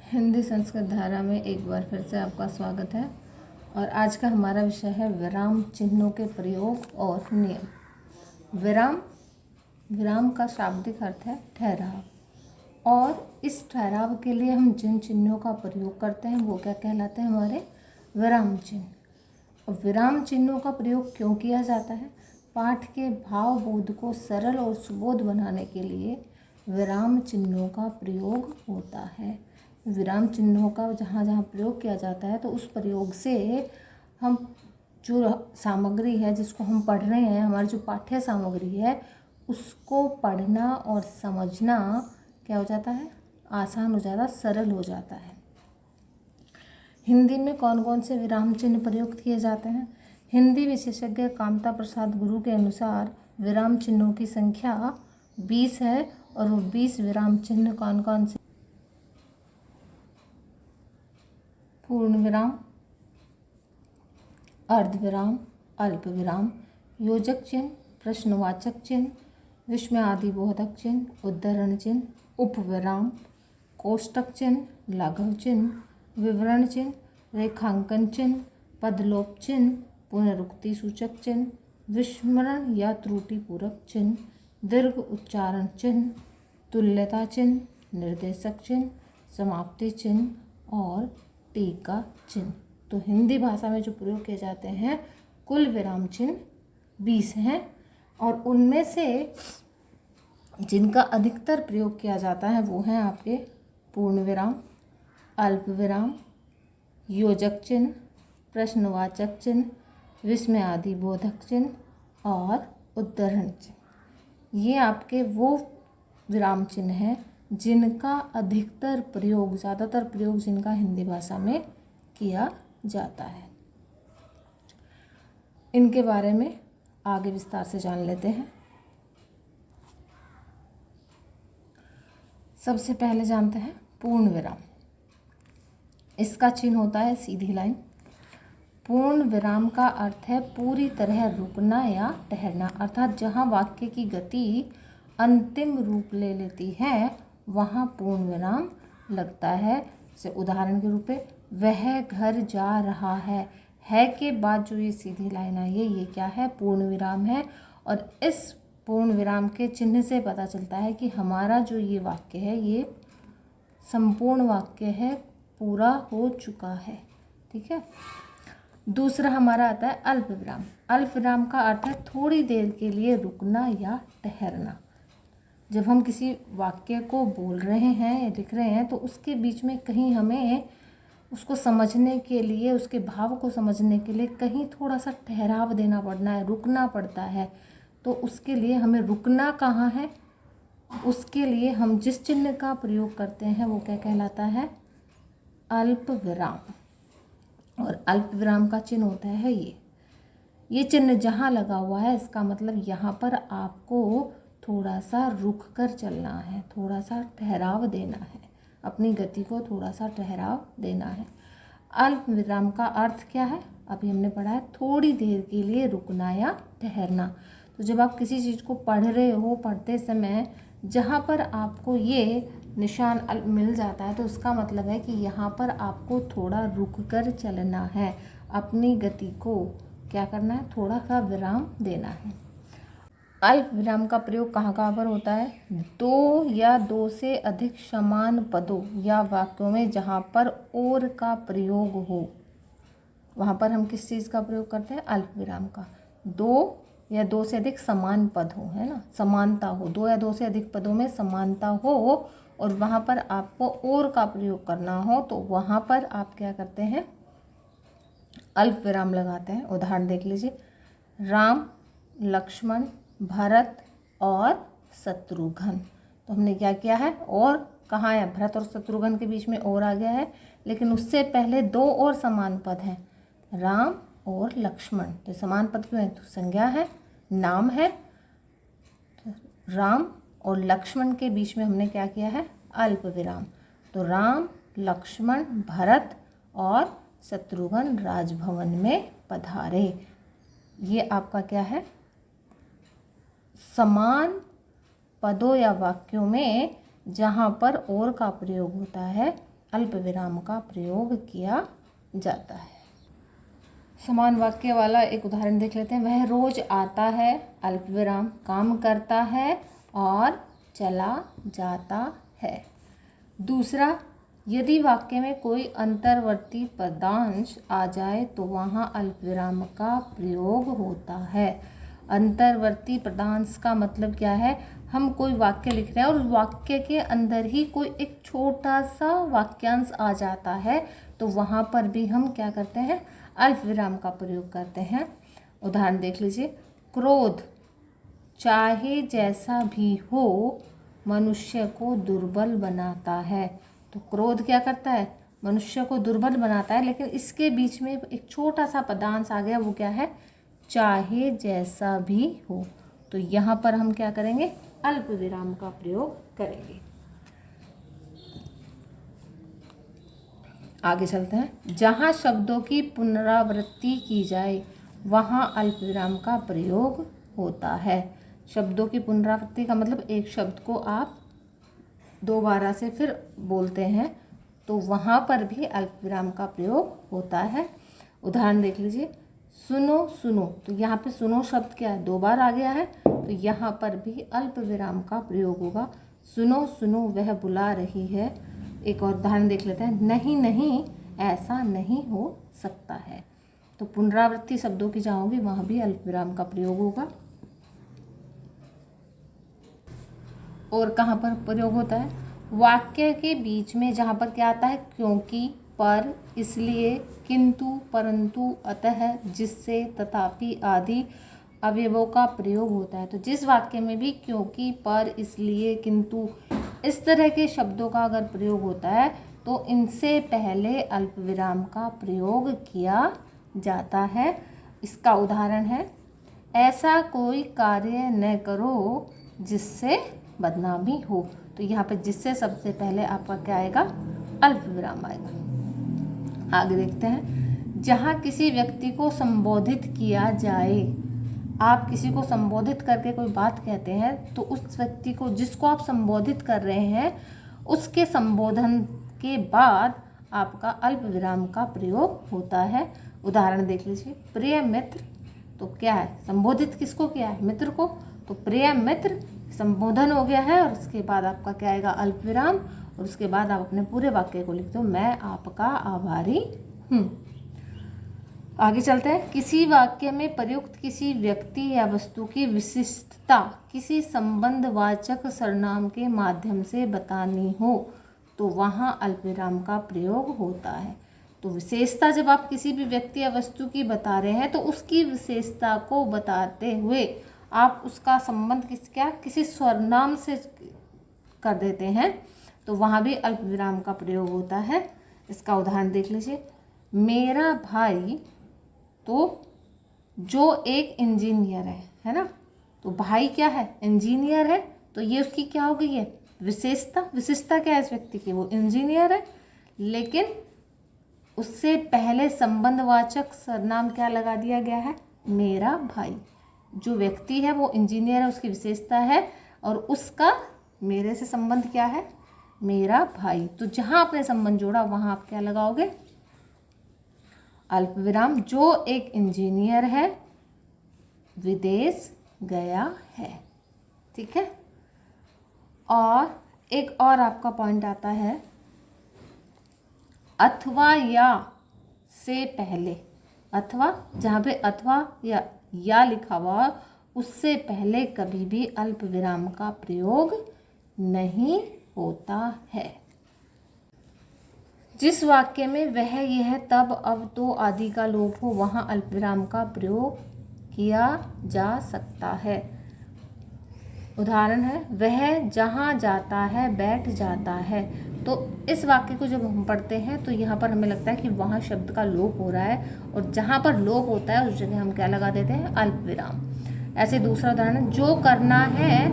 हिंदी संस्कृत धारा में एक बार फिर से आपका स्वागत है। और आज का हमारा विषय है विराम चिन्हों के प्रयोग और नियम। विराम का शाब्दिक अर्थ है ठहराव, और इस ठहराव के लिए हम जिन चिन्हों का प्रयोग करते हैं वो क्या कहलाते हैं? हमारे विराम चिन्ह। और विराम चिन्हों का प्रयोग क्यों किया जाता है? पाठ के भाव बोध को सरल और सुबोध बनाने के लिए विराम चिन्हों का प्रयोग होता है। विराम चिन्हों का जहाँ जहाँ प्रयोग किया जाता है तो उस प्रयोग से हम जो सामग्री है जिसको हम पढ़ रहे हैं, हमारी जो पाठ्य सामग्री है, उसको पढ़ना और समझना क्या हो जाता है? आसान हो जाता है, सरल हो जाता है। हिंदी में कौन कौन से विराम चिन्ह प्रयुक्त किए जाते हैं? हिंदी विशेषज्ञ कामता प्रसाद गुरु के अनुसार विराम चिन्हों की संख्या 20 है। और वो 20 विराम चिन्ह कौन कौन से? पूर्ण विराम, अर्धविराम, अल्प विराम, योजक चिन्ह, प्रश्नवाचक चिन्ह, विस्मयादि बोधक चिन्ह, उद्धरण चिन्ह, उपविराम, कोष्टक चिन्ह, लघु चिन्ह, विवरण चिन्ह, रेखांकन चिन्ह, पदलोप चिन्ह, पुनरुक्ति सूचक चिन्ह, विस्मरण या त्रुटिपूरक चिन्ह, दीर्घ उच्चारण चिन्ह, तुल्यता चिन्ह, निर्देशक चिन्ह, समाप्ति चिन्ह और टीका चिन्ह। तो हिंदी भाषा में जो प्रयोग किए जाते हैं कुल विराम चिन्ह 20 हैं, और उनमें से जिनका अधिकतर प्रयोग किया जाता है वो हैं आपके पूर्ण विराम, अल्प विराम, योजक चिन्ह, प्रश्नवाचक चिन्ह, विस्मयादि बोधक चिन्ह और उद्धरण चिन्ह। ये आपके वो विराम चिन्ह हैं जिनका अधिकतर प्रयोग, ज़्यादातर प्रयोग जिनका हिंदी भाषा में किया जाता है। इनके बारे में आगे विस्तार से जान लेते हैं। सबसे पहले जानते हैं पूर्ण विराम। इसका चिन्ह होता है सीधी लाइन। पूर्ण विराम का अर्थ है पूरी तरह रुकना या ठहरना, अर्थात जहाँ वाक्य की गति अंतिम रूप ले लेती है वहाँ पूर्ण विराम लगता है। जैसे उदाहरण के रूप में वह घर जा रहा है के बाद जो ये सीधी लाइन आई है ये क्या है? पूर्ण विराम है। और इस पूर्ण विराम के चिन्ह से पता चलता है कि हमारा जो ये वाक्य है ये संपूर्ण वाक्य है, पूरा हो चुका है। ठीक है। दूसरा हमारा आता है अल्प विराम। अल्प विराम का अर्थ है थोड़ी देर के लिए रुकना या ठहरना। जब हम किसी वाक्य को बोल रहे हैं या लिख रहे हैं तो उसके बीच में कहीं हमें उसको समझने के लिए, उसके भाव को समझने के लिए कहीं थोड़ा सा ठहराव देना पड़ना है, रुकना पड़ता है। तो उसके लिए हमें रुकना कहाँ है? उसके लिए हम जिस चिन्ह का प्रयोग करते हैं वो क्या कहलाता है? अल्प विराम। और अल्प विराम का चिन्ह होता है ये चिन्ह जहाँ लगा हुआ है इसका मतलब यहाँ पर आपको थोड़ा सा रुक कर चलना है, थोड़ा सा ठहराव देना है, अपनी गति को थोड़ा सा ठहराव देना है। अल्प विराम का अर्थ क्या है? अभी हमने पढ़ा है थोड़ी देर के लिए रुकना या ठहरना। तो जब आप किसी चीज़ को पढ़ रहे हो, पढ़ते समय जहाँ पर आपको ये निशान मिल जाता है तो उसका मतलब है कि यहाँ पर आपको थोड़ा रुक कर चलना है, अपनी गति को क्या करना है? थोड़ा सा विराम देना है। अल्प विराम का प्रयोग कहाँ कहाँ पर होता है? दो या दो से अधिक समान पदों या वाक्यों में जहाँ पर और का प्रयोग हो वहाँ पर हम किस चीज़ का प्रयोग करते हैं? अल्प विराम का। दो या दो से अधिक समान पद हो, है ना, समानता हो, दो या दो से अधिक पदों में समानता हो और वहाँ पर आपको और का प्रयोग करना हो तो वहाँ पर आप क्या करते हैं? अल्प विराम लगाते हैं। उदाहरण देख लीजिए, राम, लक्ष्मण, भरत और शत्रुघ्न। तो हमने क्या किया है? और कहाँ है? भरत और शत्रुघ्न के बीच में और आ गया है, लेकिन उससे पहले दो और समान पद हैं, राम और लक्ष्मण। तो समान पद क्यों है? तो संज्ञा है, नाम है। तो राम और लक्ष्मण के बीच में हमने क्या किया है? अल्प विराम। तो राम, लक्ष्मण, भरत और शत्रुघ्न राजभवन में पधारे। ये आपका क्या है? समान पदों या वाक्यों में जहाँ पर और का प्रयोग होता है अल्प विराम का प्रयोग किया जाता है। समान वाक्य वाला एक उदाहरण देख लेते हैं। वह रोज आता है, अल्प विराम, काम करता है और चला जाता है। दूसरा, यदि वाक्य में कोई अंतर्वर्ती पदांश आ जाए तो वहाँ अल्प विराम का प्रयोग होता है। अंतर्वर्ती पदांश का मतलब क्या है? हम कोई वाक्य लिख रहे हैं और वाक्य के अंदर ही कोई एक छोटा सा वाक्यांश आ जाता है तो वहाँ पर भी हम क्या करते हैं? अल्प विराम का प्रयोग करते हैं। उदाहरण देख लीजिए। क्रोध चाहे जैसा भी हो मनुष्य को दुर्बल बनाता है। तो क्रोध क्या करता है? मनुष्य को दुर्बल बनाता है, लेकिन इसके बीच में एक छोटा सा पदांश आ गया, वो क्या है? चाहे जैसा भी हो। तो यहाँ पर हम क्या करेंगे? अल्प विराम का प्रयोग करेंगे। आगे चलते हैं। जहाँ शब्दों की पुनरावृत्ति की जाए वहाँ अल्प विराम का प्रयोग होता है। शब्दों की पुनरावृत्ति का मतलब एक शब्द को आप दोबारा से फिर बोलते हैं तो वहाँ पर भी अल्प विराम का प्रयोग होता है। उदाहरण देख लीजिए। सुनो सुनो, तो यहाँ पे सुनो शब्द क्या है? दो बार आ गया है, तो यहाँ पर भी अल्प विराम का प्रयोग होगा। सुनो सुनो वह बुला रही है। एक और उदाहरण देख लेते हैं। नहीं नहीं ऐसा नहीं हो सकता है। तो पुनरावृत्ति शब्दों की जहाँ होगी वहाँ भी अल्प विराम का प्रयोग होगा। और कहाँ पर प्रयोग होता है? वाक्य के बीच में जहाँ पर क्या आता है? क्योंकि, पर, इसलिए, किंतु, परंतु, अतः, जिससे, तथापि आदि अवयवों का प्रयोग होता है। तो जिस वाक्य में भी क्योंकि, पर, इसलिए, किंतु इस तरह के शब्दों का अगर प्रयोग होता है तो इनसे पहले अल्प विराम का प्रयोग किया जाता है। इसका उदाहरण है, ऐसा कोई कार्य न करो जिससे बदनामी हो। तो यहाँ पे जिससे सबसे पहले आपका क्या आएगा? अल्प विराम आएगा। आगे देखते हैं। जहाँ किसी व्यक्ति को संबोधित किया जाए, आप किसी को संबोधित करके कोई बात कहते हैं तो उस व्यक्ति को, जिसको आप संबोधित कर रहे हैं, उसके संबोधन के बाद आपका अल्प विराम का प्रयोग होता है। उदाहरण देख लीजिए। प्रिय मित्र, तो क्या है? संबोधित किसको किया है? मित्र को। तो प्रिय मित्र संबोधन हो गया है और उसके बाद आपका क्या आएगा? अल्प विराम। और उसके बाद आप अपने पूरे वाक्य को लिखते हो, मैं आपका आभारी हूँ। आगे चलते हैं। किसी वाक्य में प्रयुक्त किसी व्यक्ति या वस्तु की विशिष्टता किसी संबंधवाचक सर्वनाम के माध्यम से बतानी हो तो वहाँ अल्प विराम का प्रयोग होता है। तो विशेषता जब आप किसी भी व्यक्ति या वस्तु की बता रहे हैं तो उसकी विशेषता को बताते हुए आप उसका संबंध किसी सर्वनाम से कर देते हैं तो वहाँ भी अल्प विराम का प्रयोग होता है। इसका उदाहरण देख लीजिए। मेरा भाई, तो जो एक इंजीनियर है ना? तो भाई क्या है? इंजीनियर है। तो ये उसकी क्या हो गई है? विशेषता। विशेषता क्या है इस व्यक्ति की? वो इंजीनियर है, लेकिन उससे पहले संबंधवाचक सर्वनाम क्या लगा दिया गया है? मेरा भाई। जो व्यक्ति है वो इंजीनियर है, उसकी विशेषता है, और उसका मेरे से संबंध क्या है? मेरा भाई। तो जहाँ आपने संबंध जोड़ा वहाँ आप क्या लगाओगे? अल्प विराम। जो एक इंजीनियर है, विदेश गया है। ठीक है। और एक और आपका पॉइंट आता है, अथवा या से पहले। अथवा, जहाँ पे अथवा या लिखा हुआ उससे पहले कभी भी अल्प विराम का प्रयोग नहीं होता है। जिस वाक्य में वह, यह, तब, अब, तो आदि का लोप हो वहाँ अल्प विराम का प्रयोग किया जा सकता है। उदाहरण है, वह जहाँ जाता है बैठ जाता है। तो इस वाक्य को जब हम पढ़ते हैं तो यहाँ पर हमें लगता है कि वहाँ शब्द का लोप हो रहा है, और जहाँ पर लोप होता है उस जगह हम क्या लगा देते हैं? अल्प विराम। ऐसे दूसरा उदाहरण है, जो करना है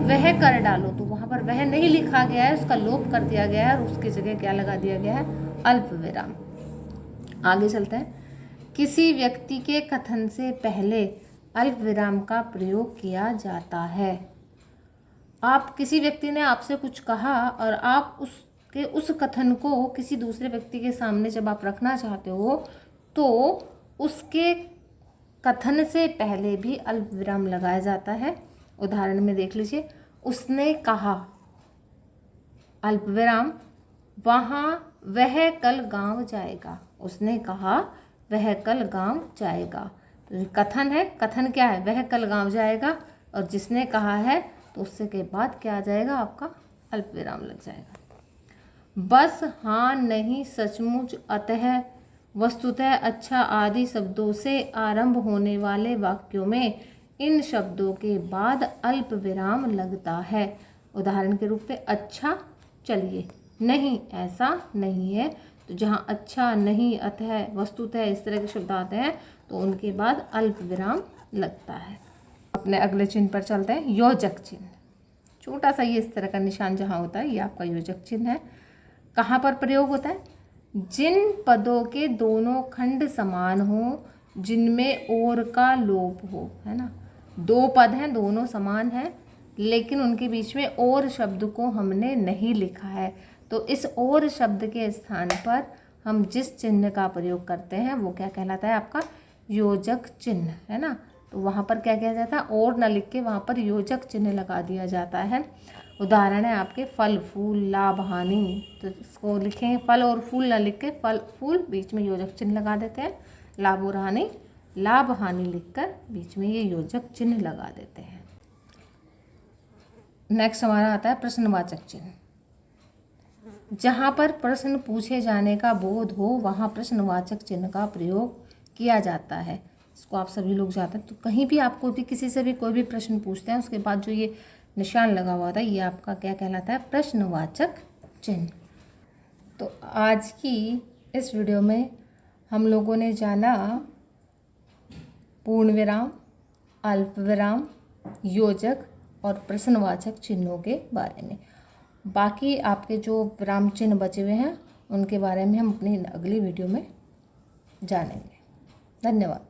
वह कर डालो। तो वहाँ पर वह नहीं लिखा गया है, उसका लोप कर दिया गया है और उसकी जगह क्या लगा दिया गया है? अल्प विराम। आगे चलते हैं। किसी व्यक्ति के कथन से पहले अल्प विराम का प्रयोग किया जाता है। आप, किसी व्यक्ति ने आपसे कुछ कहा और आप कि उस कथन को किसी दूसरे व्यक्ति के सामने जब आप रखना चाहते हो तो उसके कथन से पहले भी अल्प विराम लगाया जाता है। उदाहरण में देख लीजिए, उसने कहा अल्प विराम वह कल गांव जाएगा। उसने कहा वह कल गांव जाएगा। तो कथन है, कथन क्या है, वह कल गांव जाएगा, और जिसने कहा है तो उससे के बाद क्या आ जाएगा, आपका अल्प विराम लग जाएगा। बस, हाँ, नहीं, सचमुच, अतः, वस्तुतः, अच्छा आदि शब्दों से आरंभ होने वाले वाक्यों में इन शब्दों के बाद अल्प विराम लगता है। उदाहरण के रूप में, अच्छा, चलिए, नहीं, ऐसा नहीं है। तो जहाँ अच्छा, नहीं, अतः, वस्तुतः इस तरह के शब्द आते हैं तो उनके बाद अल्प विराम लगता है। अपने अगले चिन्ह पर चलते हैं, योजक चिन्ह। छोटा सा ये इस तरह का निशान जहाँ होता है ये आपका योजक चिन्ह है। कहाँ पर प्रयोग होता है, जिन पदों के दोनों खंड समान हो, जिनमें और का लोप हो, है ना। दो पद हैं, दोनों समान हैं, लेकिन उनके बीच में और शब्द को हमने नहीं लिखा है, तो इस और शब्द के स्थान पर हम जिस चिन्ह का प्रयोग करते हैं वो क्या कहलाता है, आपका योजक चिन्ह, है ना। तो वहाँ पर क्या किया जाता है, और न लिख के वहाँ पर योजक चिन्ह लगा दिया जाता है। उदाहरण है आपके फल, फूल, लाभ, हानि। तो इसको लिखेंगे, फल और फूल न लिख के फल, फूल, बीच में योजक चिन्ह लगा देते हैं। लाभ और हानि, लाभ, हानि लिखकर बीच में ये योजक चिन्ह लगा देते हैं। नेक्स्ट हमारा आता है प्रश्नवाचक चिन्ह। जहाँ पर प्रश्न पूछे जाने का बोध हो वहाँ प्रश्नवाचक चिन्ह का प्रयोग किया जाता है। इसको आप सभी लोग जानते हैं। तो कहीं भी आपको भी किसी से भी कोई भी प्रश्न पूछते हैं, उसके बाद जो ये निशान लगा हुआ था ये आपका क्या कहलाता है, प्रश्नवाचक चिन्ह। तो आज की इस वीडियो में हम लोगों ने जाना पूर्ण विराम, अल्प विराम, योजक और प्रश्नवाचक चिन्हों के बारे में। बाकी आपके जो विराम चिन्ह बचे हुए हैं उनके बारे में हम अपनी अगली वीडियो में जानेंगे। धन्यवाद।